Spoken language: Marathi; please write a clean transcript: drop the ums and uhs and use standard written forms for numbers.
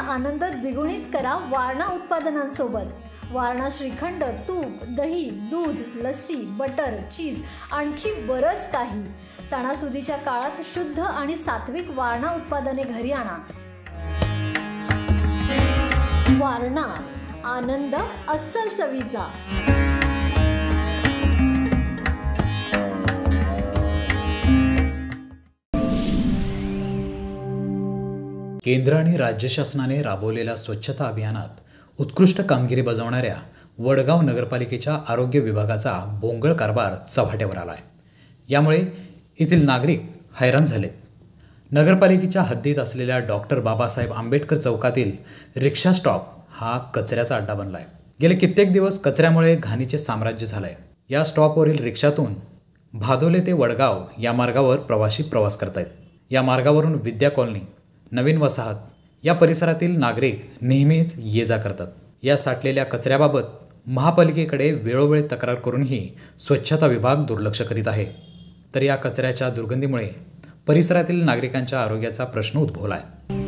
आनंद द्विगुणित करा वारणा उत्पादनांसोबत। वारणा श्रीखंड, तूप, दही, दूध, लस्सी, बटर, चीज आणखी बरंच काही। सणासुदीच्या काळात शुद्ध आणि सात्विक वारणा उत्पादने घरी आणा। वारणा, आनंद अस्सल चवीचा। केंद्र आणि राज्य शासनाने राबवलेल्या स्वच्छता अभियानात उत्कृष्ट कामगिरी बजावणाऱ्या वडगाव नगरपालिकेच्या आरोग्य विभागाचा भोंगळ कारभार चव्हाट्यावर आला आहे। यामुळे येथील नागरिक हैराण झालेत। नगरपालिकेच्या हद्दीत असलेल्या डॉक्टर बाबासाहेब आंबेडकर चौकातील रिक्षा स्टॉप हा कचऱ्याचा अड्डा बनला आहे। गेले कित्येक दिवस कचऱ्यामुळे घाणीचे साम्राज्य झालं आहे। या स्टॉपवरील रिक्षातून भादोले ते वडगाव या मार्गावर प्रवासी प्रवास करतायत। या मार्गावरून विद्या कॉलनी, नवीन वसाहत या परिसरातील नागरिक नेहमीच ये जा करतात। या साठलेल्या कचऱ्याबाबत महापालिकेकडे वेळोवेळी तक्रार करूनही स्वच्छता विभाग दुर्लक्ष करीत आहे। तर या कचऱ्याच्या दुर्गंधीमुळे परिसरातील नागरिकांच्या आरोग्याचा प्रश्न उद्भवला आहे।